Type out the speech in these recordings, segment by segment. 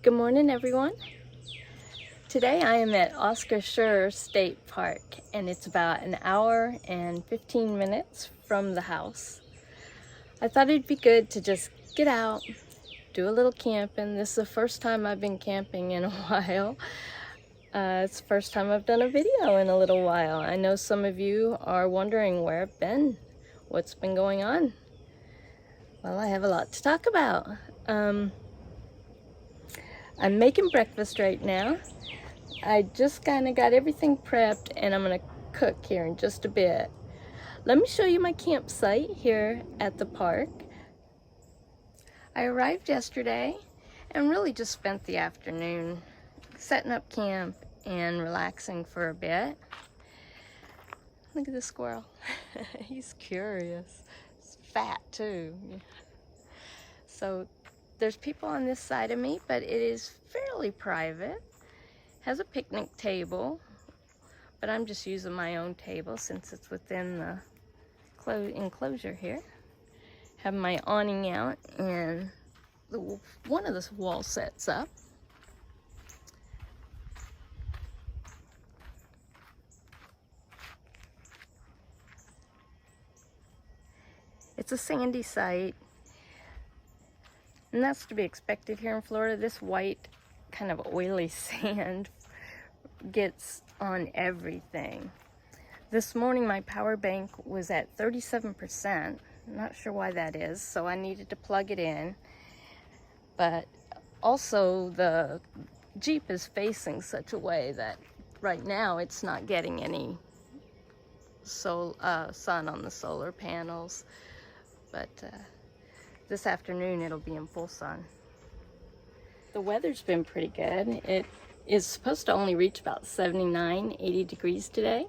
Good morning, everyone. Today I am at Oscar Scherer State Park, and it's about an hour and 15 minutes from the house. I thought it'd be good to just get out, do a little camping. This is the first time I've been camping in a while. It's the first time I've done a video in a little while. I know some of you are wondering where I've been, what's been going on. Well, I have a lot to talk about. I'm making breakfast right now. I just kind of got everything prepped and I'm going to cook here in just a bit. Let me show you my campsite here at the park. I arrived yesterday and really just spent the afternoon setting up camp and relaxing for a bit. Look at the squirrel. He's curious. He's fat too. So there's people on this side of me, but it is fairly private. Has a picnic table, but I'm just using my own table since it's within the enclosure here. Have my awning out and one of the wall sets up. It's a sandy site, and that's to be expected here in Florida. This white kind of oily sand gets on everything. This morning my power bank was at 37%. Not sure why that is, so I needed to plug it in. But also the Jeep is facing such a way that right now it's not getting any sun on the solar panels. But this afternoon it'll be in full sun. The weather's been pretty good. It is supposed to only reach about 79, 80 degrees today.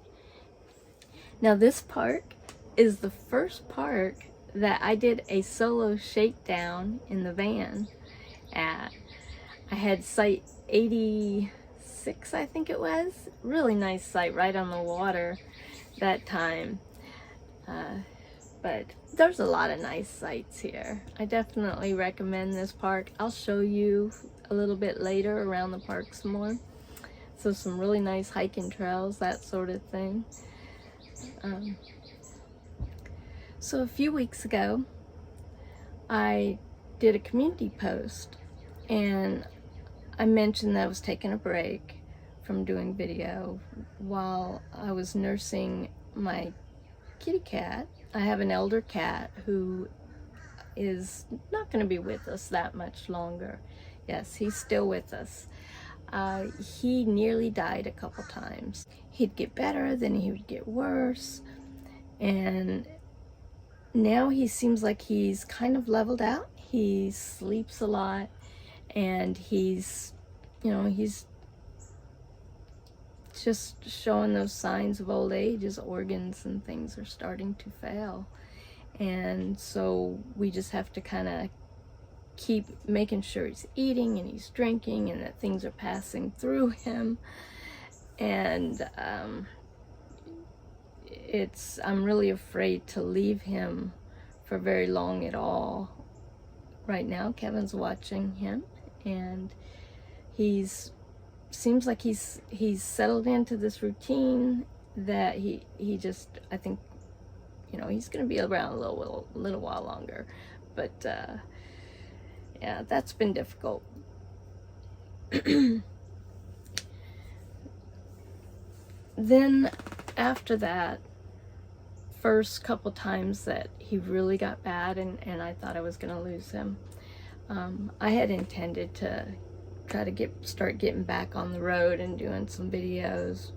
Now this park is the first park that I did a solo shakedown in the van at. I had site 86, I think it was. Really nice site right on the water that time. But there's a lot of nice sites here. I definitely recommend this park. I'll show you a little bit later around the park some more. So some really nice hiking trails, that sort of thing. So a few weeks ago, I did a community post and I mentioned that I was taking a break from doing video while I was nursing my kitty cat. I have an elder cat who is not going to be with us that much longer. Yes, he's still with us. He nearly died a couple times. He'd get better, then he would get worse. And now he seems like he's kind of leveled out. He sleeps a lot and he's just showing those signs of old age. His organs and things are starting to fail. And so we just have to kind of keep making sure he's eating and he's drinking and that things are passing through him. And I'm really afraid to leave him for very long at all. Right now Kevin's watching him and seems like he's settled into this routine that he just, I think, he's gonna be around a little while longer. But yeah, that's been difficult. Then after that, first couple times that he really got bad and I thought I was gonna lose him, I had intended to try to start getting back on the road and doing some videos.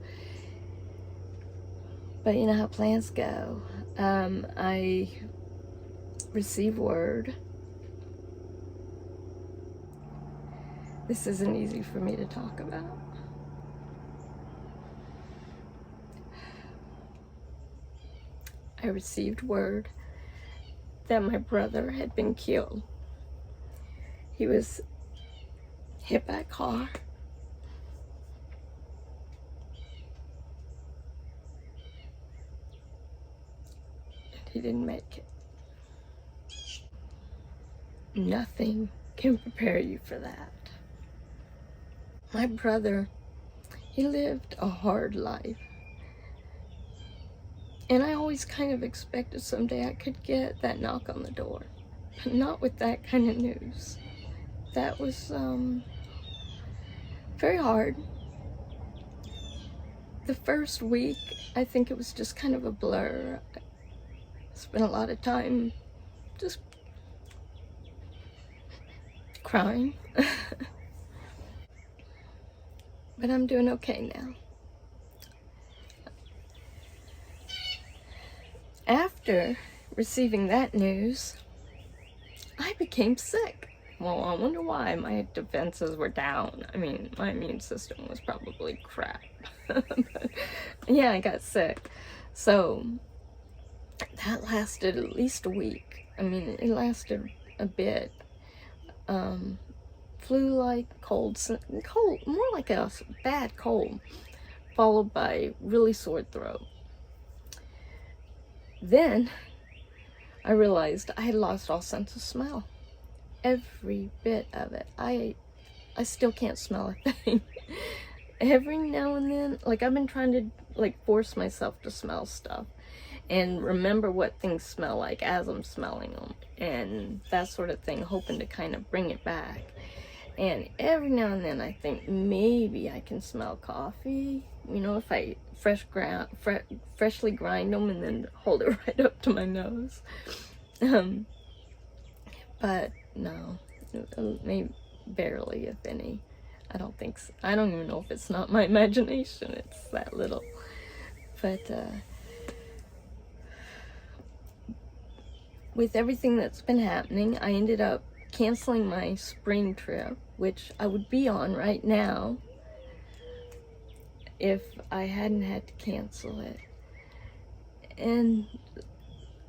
But you know how plans go. I received word. This isn't easy for me to talk about. I received word that my brother had been killed. He was hit by a car. And he didn't make it. Nothing can prepare you for that. My brother, he lived a hard life. And I always kind of expected someday I could get that knock on the door. But not with that kind of news. That was very hard. The first week, I think it was just kind of a blur. I spent a lot of time just crying. But I'm doing okay now. After receiving that news, I became sick. Well, I wonder why. My defenses were down. I mean, my immune system was probably crap. But yeah, I got sick. So that lasted at least a week. I mean, it lasted a bit. Flu-like cold, more like a bad cold, followed by really sore throat. Then I realized I had lost all sense of smell. Every bit of it. I still can't smell a thing. Every now and then, like, I've been trying to like force myself to smell stuff and remember what things smell like as I'm smelling them and that sort of thing, hoping to kind of bring it back. And every now and then I think maybe I can smell coffee, you know, if I freshly grind them and then hold it right up to my nose. But no, maybe barely, if any. I don't think so. I don't even know if it's not my imagination. It's that little. But with everything that's been happening, I ended up canceling my spring trip, which I would be on right now if I hadn't had to cancel it. And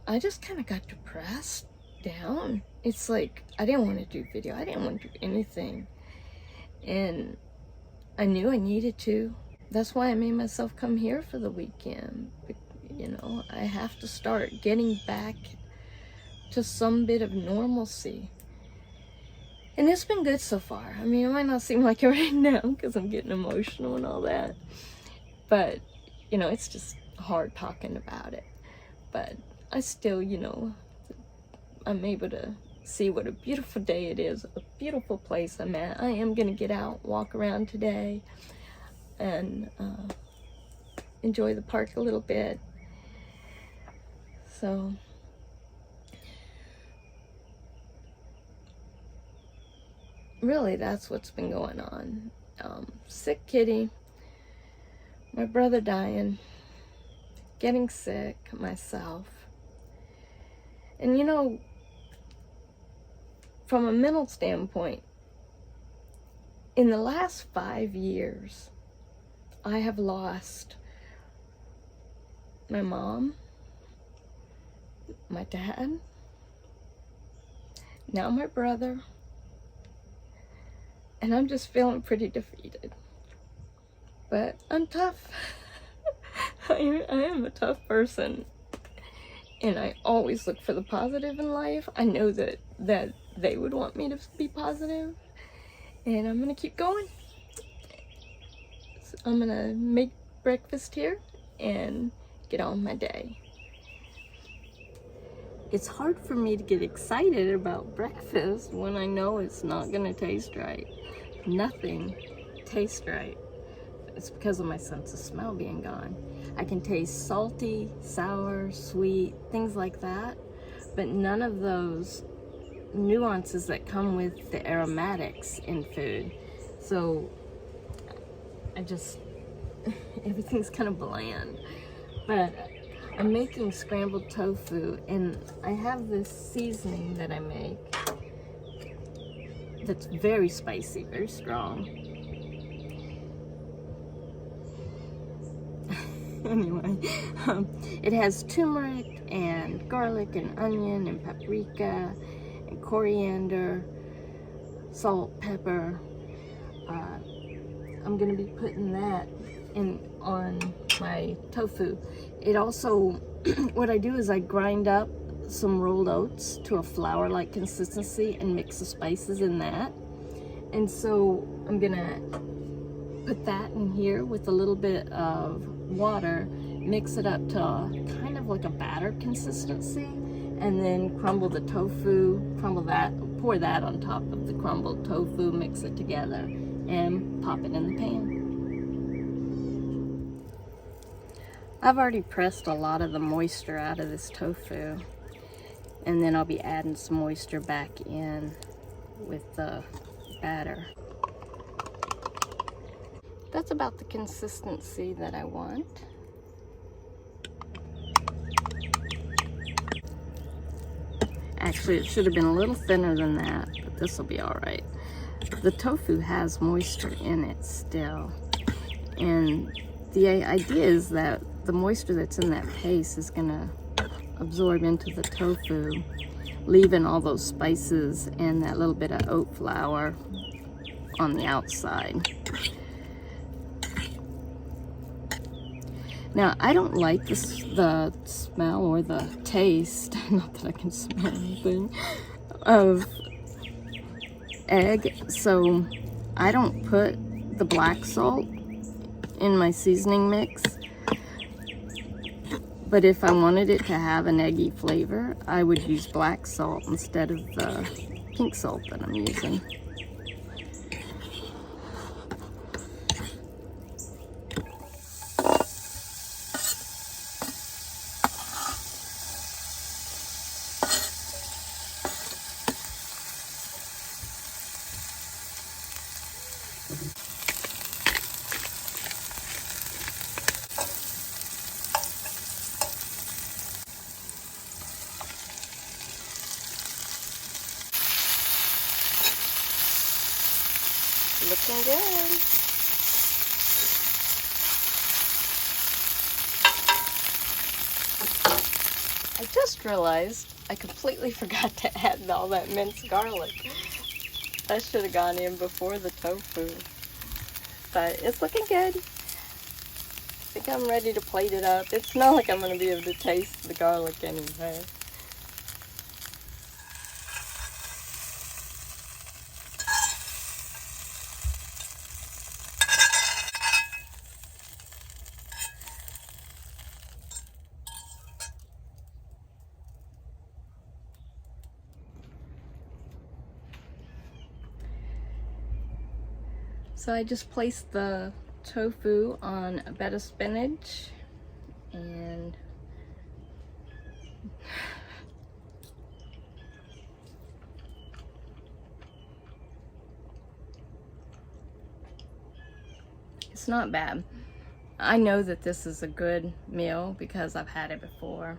I just kind of got depressed, down. It's like I didn't want to do video. I didn't want to do anything. And I knew I needed to. That's why I made myself come here for the weekend. You know, I have to start getting back to some bit of normalcy. And it's been good so far. I mean, it might not seem like it right now because I'm getting emotional and all that. But, you know, it's just hard talking about it. But I still, you know, I'm able to see what a beautiful day it is, a beautiful place I'm at. I am going to get out, walk around today, and enjoy the park a little bit. So, really, that's what's been going on. Sick kitty, my brother dying, getting sick myself. And you know, from a mental standpoint, in the last 5 years, I have lost my mom, my dad, now my brother, and I'm just feeling pretty defeated. But I'm tough. I am a tough person. And I always look for the positive in life. I know that they would want me to be positive. And I'm going to keep going. So I'm going to make breakfast here and get on with my day. It's hard for me to get excited about breakfast when I know it's not going to taste right. Nothing tastes right. It's because of my sense of smell being gone. I can taste salty, sour, sweet, things like that, but none of those nuances that come with the aromatics in food. So I just, everything's kind of bland. But I'm making scrambled tofu, and I have this seasoning that I make that's very spicy, very strong. Anyway, it has turmeric and garlic and onion and paprika and coriander, salt, pepper. I'm going to be putting that on my tofu. It also, what I do is I grind up some rolled oats to a flour-like consistency and mix the spices in that. And so I'm going to put that in here with a little bit of water, mix it up to kind of like a batter consistency, and then crumble the tofu, pour that on top of the crumbled tofu, mix it together, and pop it in the pan. I've already pressed a lot of the moisture out of this tofu, and then I'll be adding some moisture back in with the batter. That's about the consistency that I want. Actually, it should have been a little thinner than that, but this will be all right. The tofu has moisture in it still, and the idea is that the moisture that's in that paste is gonna absorb into the tofu, leaving all those spices and that little bit of oat flour on the outside. Now, I don't like the smell or the taste, not that I can smell anything, of egg, so I don't put the black salt in my seasoning mix. But if I wanted it to have an eggy flavor, I would use black salt instead of the pink salt that I'm using. Looking good. I just realized I completely forgot to add all that minced garlic. That should have gone in before the tofu. But it's looking good. I think I'm ready to plate it up. It's not like I'm going to be able to taste the garlic anyway. So I just placed the tofu on a bed of spinach, and it's not bad. I know that this is a good meal because I've had it before.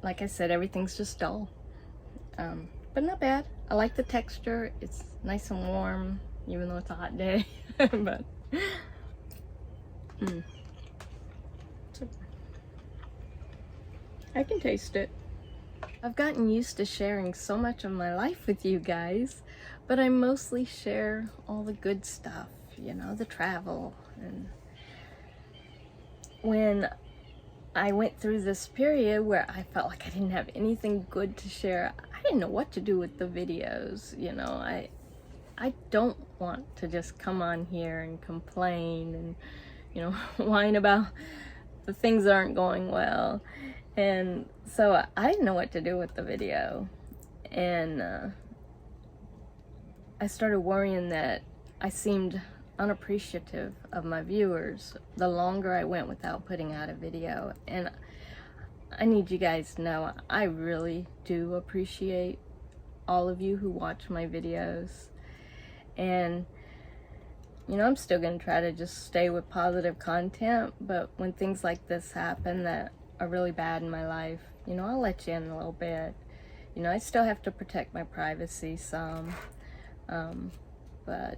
Like I said, everything's just dull, but not bad. I like the texture. It's nice and warm, even though it's a hot day. But I can taste it. I've gotten used to sharing so much of my life with you guys, but I mostly share all the good stuff, you know, the travel. And when I went through this period where I felt like I didn't have anything good to share, I didn't know what to do with the videos, you know. I don't want to just come on here and complain and, you know, whine about the things that aren't going well. And so I didn't know what to do with the video. And I started worrying that I seemed unappreciative of my viewers the longer I went without putting out a video. And I need you guys to know I really do appreciate all of you who watch my videos. And, you know, I'm still going to try to just stay with positive content, but when things like this happen that are really bad in my life, you know, I'll let you in a little bit. You know, I still have to protect my privacy some, but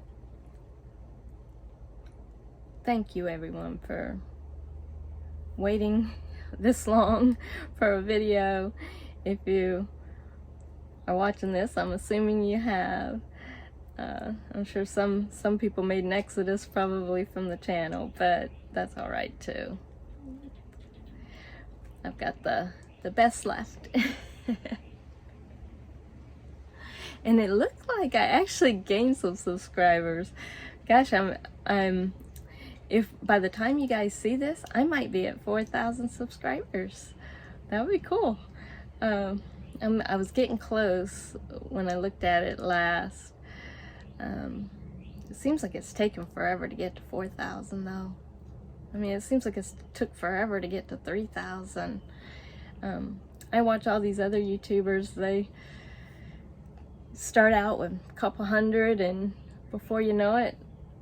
thank you everyone for waiting this long for a video. If you are watching this, I'm assuming you have. I'm sure some people made an exodus probably from the channel, but that's all right too. I've got the best left. And it looked like I actually gained some subscribers. Gosh, if by the time you guys see this, I might be at 4,000 subscribers. That would be cool. I was getting close when I looked at it last. It seems like it's taken forever to get to 4,000 though. I mean, it seems like it took forever to get to 3,000. I watch all these other YouTubers. They start out with a couple hundred, and before you know it,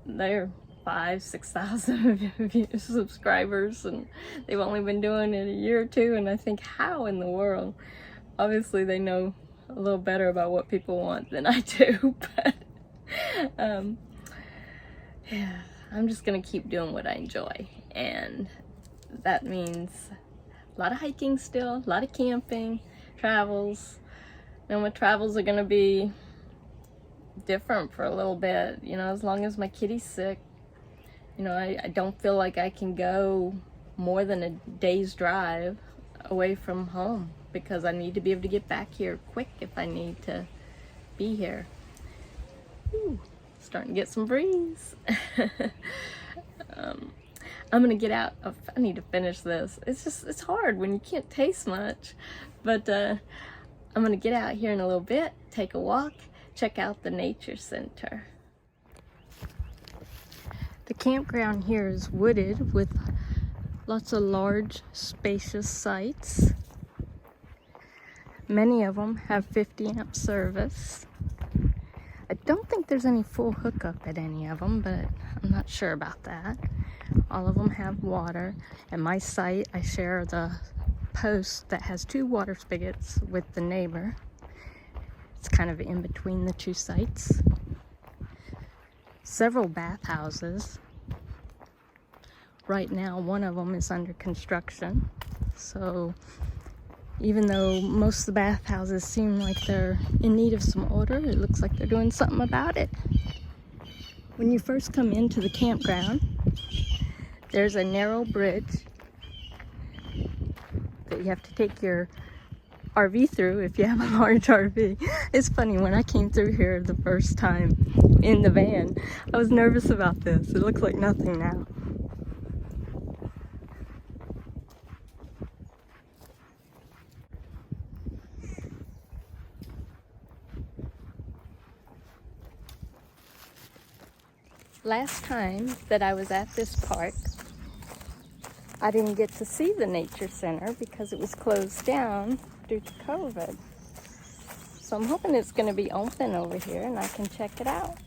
they're 5,000-6,000 subscribers, and they've only been doing it a year or two. And I think, how in the world? Obviously, they know a little better about what people want than I do, but yeah, I'm just gonna keep doing what I enjoy, and that means a lot of hiking still, a lot of camping, travels. And my travels are gonna be different for a little bit, you know, as long as my kitty's sick. You know, I don't feel like I can go more than a day's drive away from home, because I need to be able to get back here quick if I need to be here. Ooh, starting to get some breeze. I'm gonna get out. I need to finish this. It's hard when you can't taste much, but I'm gonna get out here in a little bit, take a walk, check out the nature center. The campground here is wooded with lots of large, spacious sites. Many of them have 50-amp service. I don't think there's any full hookup at any of them, but I'm not sure about that. All of them have water. At my site, I share the post that has 2 water spigots with the neighbor. It's kind of in between the 2 sites. Several bathhouses. Right now, one of them is under construction. So even though most of the bathhouses seem like they're in need of some order, it looks like they're doing something about it. When you first come into the campground, there's a narrow bridge that you have to take your RV through if you have a large RV. It's funny, when I came through here the first time in the van, I was nervous about this. It looks like nothing now. Last time that I was at this park, I didn't get to see the nature center because it was closed down due to COVID. So I'm hoping it's going to be open over here and I can check it out.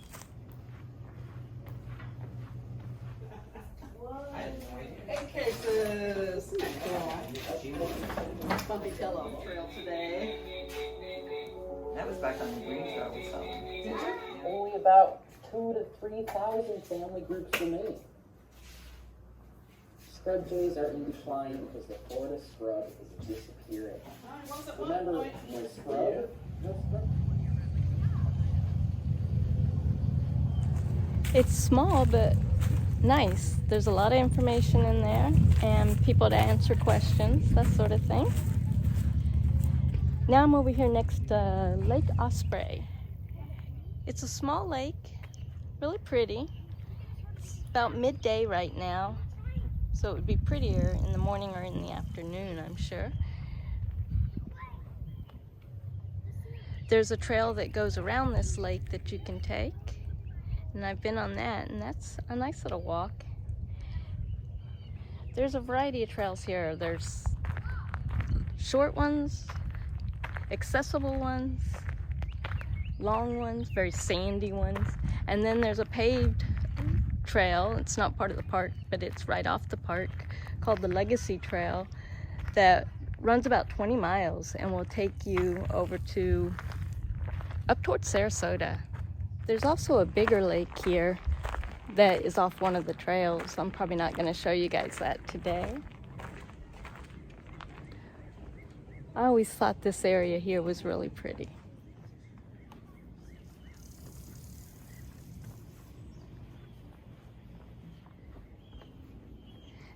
Hey, Cases! Funny Pillow Trail today. That was back on the green trail we saw. Did you? Only about 2,000 to 3,000 family groups remain. Scrub jays are in decline because the Florida scrub is disappearing. Remember my scrub? No scrub? It's small but nice. There's a lot of information in there and people to answer questions, that sort of thing. Now I'm over here next to Lake Osprey. It's a small lake, really pretty. It's about midday right now, so it would be prettier in the morning or in the afternoon, I'm sure. There's a trail that goes around this lake that you can take, and I've been on that, and that's a nice little walk. There's a variety of trails here. There's short ones, accessible ones, long ones, very sandy ones, and then there's a paved trail. It's not part of the park, but it's right off the park, called the Legacy Trail, that runs about 20 miles and will take you over to up towards Sarasota. There's also a bigger lake here that is off one of the trails. I'm probably not going to show you guys that today. I always thought this area here was really pretty.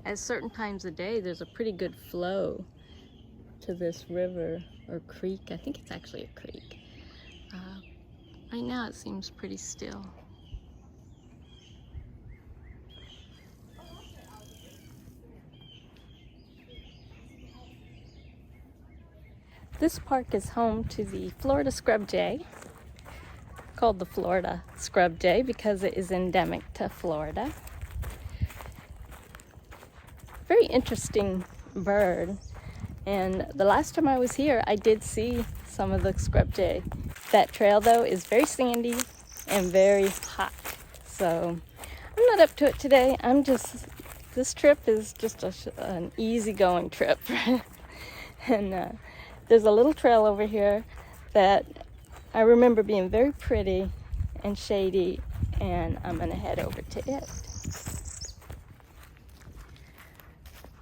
At certain times of day, there's a pretty good flow to this river or creek. I think it's actually a creek. Right now it seems pretty still. This park is home to the Florida scrub jay, called the Florida scrub jay because it is endemic to Florida. Very interesting bird, and the last time I was here I did see some of the scrub jay. That trail though is very sandy and very hot, so I'm not up to it today. This trip is just an easygoing trip. And there's a little trail over here that I remember being very pretty and shady, and I'm gonna head over to it.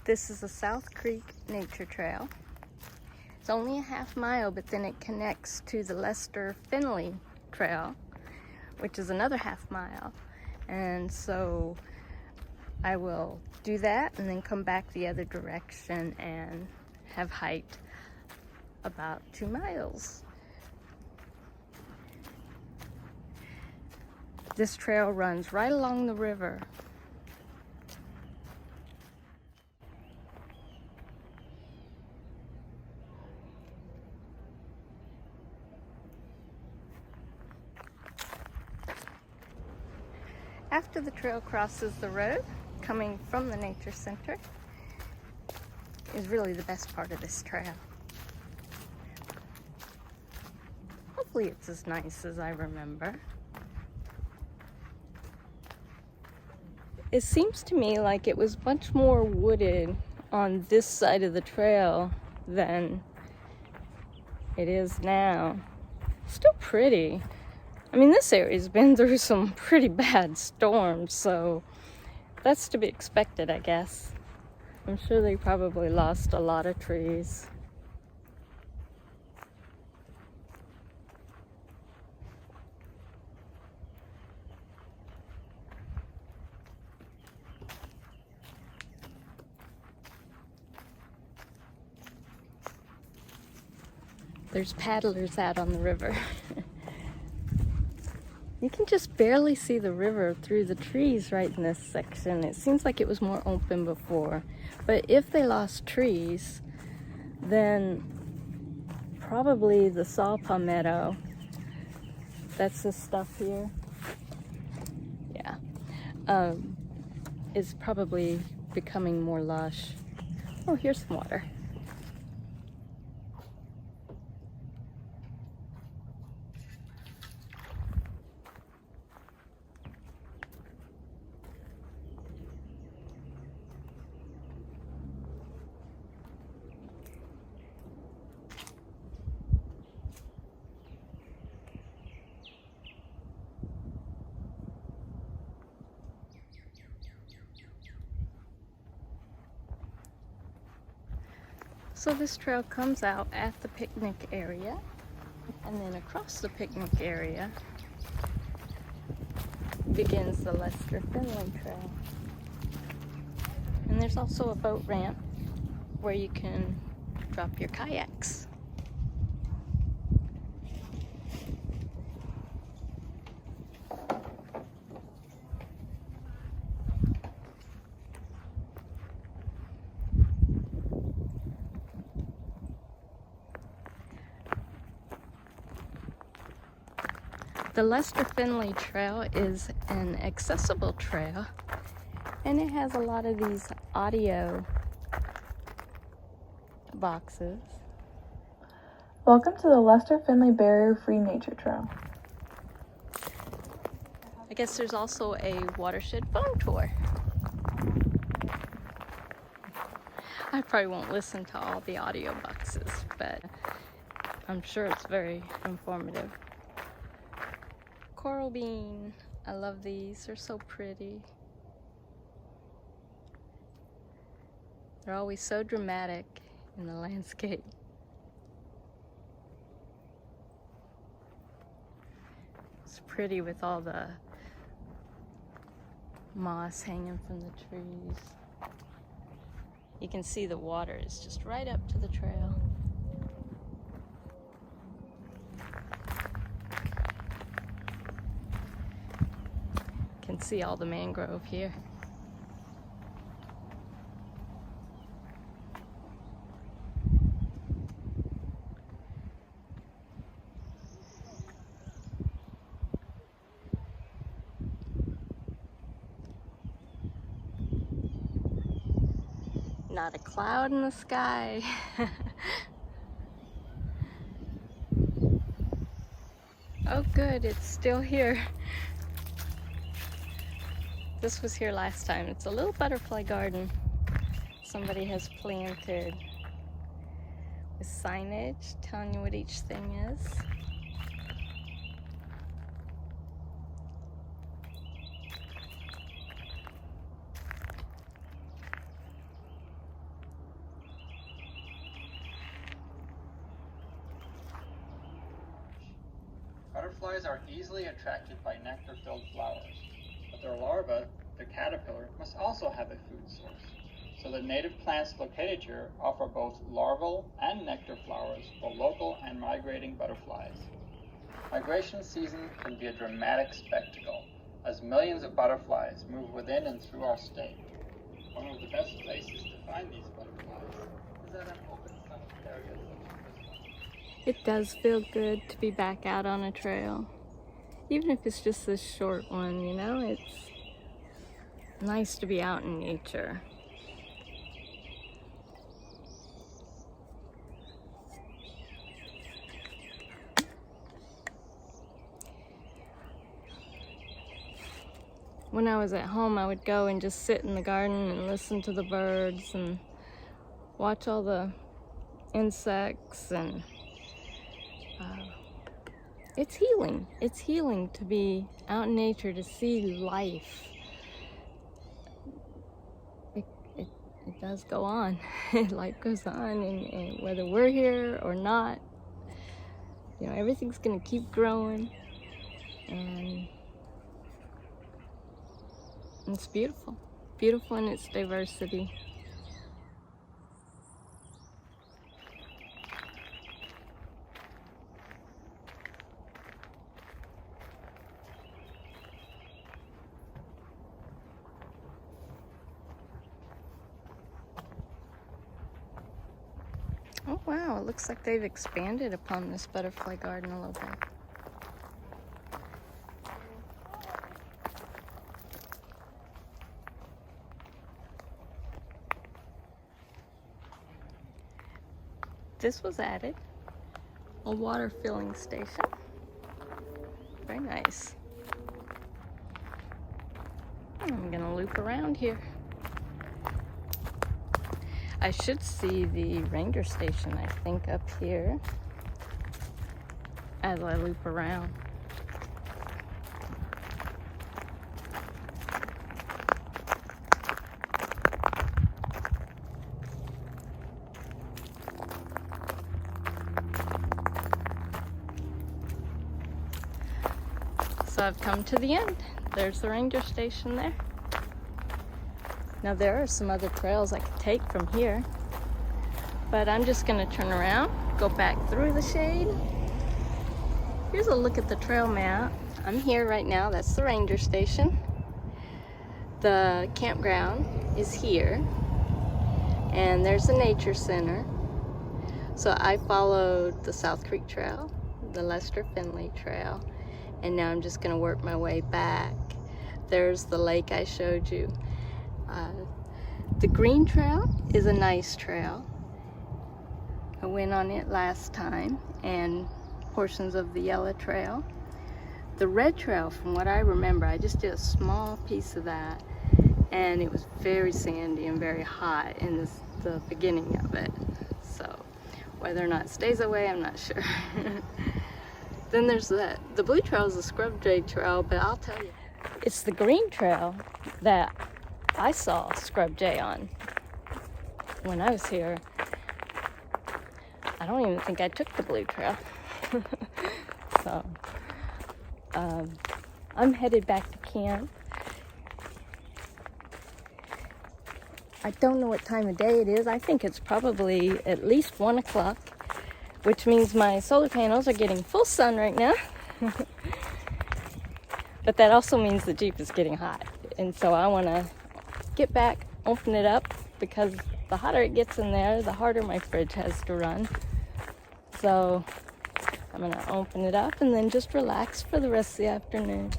This is the South Creek Nature Trail. It's only a half mile, but then it connects to the Lester Finley Trail, which is another half mile. And so I will do that and then come back the other direction and have hiked about 2 miles. This trail runs right along the river. After the trail crosses the road, coming from the nature center, is really the best part of this trail. Hopefully it's as nice as I remember. It seems to me like it was much more wooded on this side of the trail than it is now. Still pretty. I mean, this area's been through some pretty bad storms, so that's to be expected, I guess. I'm sure they probably lost a lot of trees. There's paddlers out on the river. You can just barely see the river through the trees right in this section. It seems like it was more open before. But if they lost trees, then probably the saw palmetto, that's this stuff here, yeah, is probably becoming more lush. Oh, here's some water. So this trail comes out at the picnic area, and then across the picnic area begins the Lester Finley Trail. And there's also a boat ramp where you can drop your kayaks. The Lester Finley Trail is an accessible trail, and it has a lot of these audio boxes. Welcome to the Lester Finley Barrier-Free Nature Trail. I guess there's also a watershed phone tour. I probably won't listen to all the audio boxes, but I'm sure it's very informative. Coral bean. I love these. They're so pretty. They're always so dramatic in the landscape. It's pretty with all the moss hanging from the trees. You can see the water is just right up to the trail. Can see all the mangrove here. Not a cloud in the sky. Oh good, it's still here. This was here last time. It's a little butterfly garden somebody has planted with signage telling you what each thing is. Butterflies are easily attracted by nectar-filled flowers, but their larvae, the caterpillar, must also have a food source. So the native plants located here offer both larval and nectar flowers for local and migrating butterflies. Migration season can be a dramatic spectacle, as millions of butterflies move within and through our state. One of the best places to find these butterflies is at an open summit area such as this one. It does feel good to be back out on a trail. Even if it's just this short one, you know, it's nice to be out in nature. When I was at home, I would go and just sit in the garden and listen to the birds and watch all the insects, and it's healing. It's healing to be out in nature, to see life. It does go on. Life goes on, and whether we're here or not, you know, everything's gonna keep growing, and it's beautiful. Beautiful in its diversity. Oh wow, it looks like they've expanded upon this butterfly garden a little bit. This was added, a water filling station. Very nice. I'm gonna loop around here. I should see the ranger station, I think, up here as I loop around. So I've come to the end. There's the ranger station there. Now there are some other trails I could take from here, but I'm just gonna turn around, go back through the shade. Here's a look at the trail map. I'm here right now, that's the ranger station. The campground is here, and there's the nature center. So I followed the South Creek Trail, the Lester Finley Trail, and now I'm just gonna work my way back. There's the lake I showed you. The green trail is a nice trail. I went on it last time, and portions of the yellow trail. The red trail, from what I remember, I just did a small piece of that, and it was very sandy and very hot in the beginning of it. So whether or not it stays that way, I'm not sure. Then there's the blue trail is the scrub jay trail, but I'll tell you, it's the green trail that I saw scrub jay on when I was here. I don't even think I took the blue trail. So I'm headed back to camp. I don't know what time of day it is. I think it's probably at least 1 o'clock, which means my solar panels are getting full sun right now. But that also means the Jeep is getting hot. And so I want to get back, open it up, because the hotter it gets in there, the harder my fridge has to run. So I'm going to open it up and then just relax for the rest of the afternoon.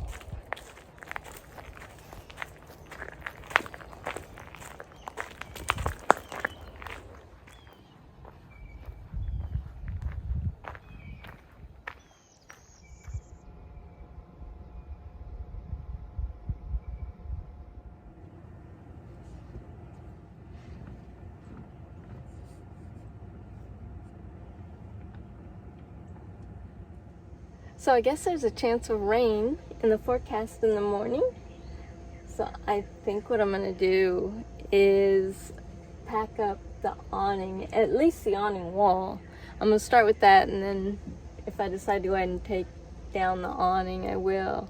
So I guess there's a chance of rain in the forecast in the morning. So I think what I'm gonna do is pack up the awning, at least the awning wall. I'm gonna start with that, and then if I decide to go ahead and take down the awning, I will.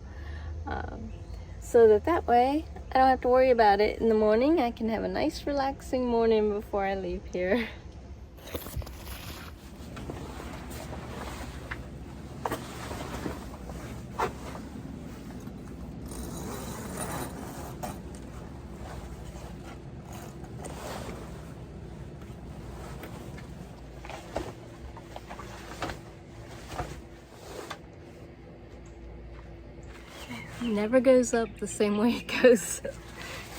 So that way I don't have to worry about it in the morning. I can have a nice relaxing morning before I leave here. It never goes up the same way it goes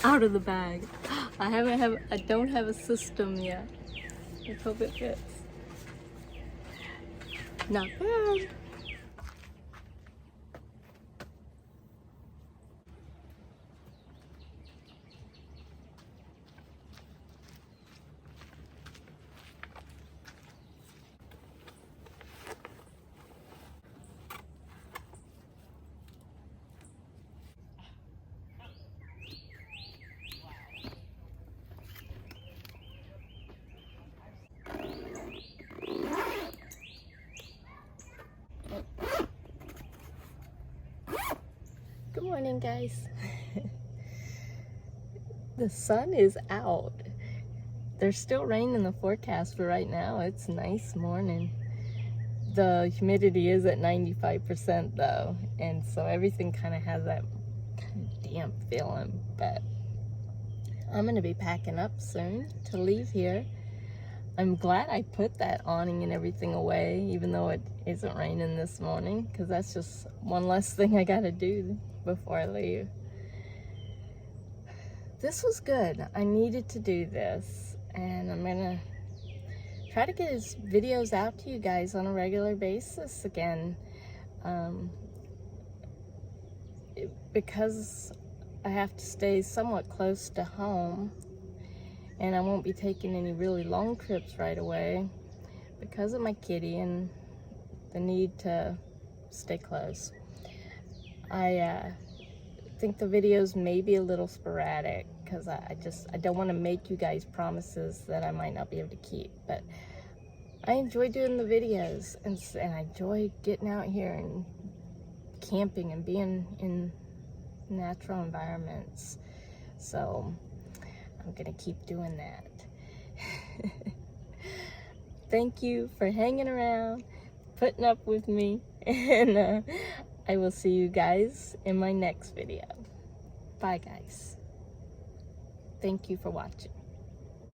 out of the bag. I don't have a system yet. Let's hope it fits. Not bad. Good morning, guys. The sun is out. There's still rain in the forecast, but right now it's a nice morning. The humidity is at 95% though, and so everything kind of has that kind of damp feeling, but I'm gonna be packing up soon to leave here. I'm glad I put that awning and everything away, even though it isn't raining this morning, because that's just one less thing I gotta do before I leave. This was good. I needed to do this, and I'm gonna try to get his videos out to you guys on a regular basis again. Because I have to stay somewhat close to home, and I won't be taking any really long trips right away because of my kitty and the need to stay close. I think the videos may be a little sporadic because I don't want to make you guys promises that I might not be able to keep, but I enjoy doing the videos, and I enjoy getting out here and camping and being in natural environments. So I'm gonna keep doing that. Thank you for hanging around, putting up with me, and I will see you guys in my next video. Bye, guys. Thank you for watching.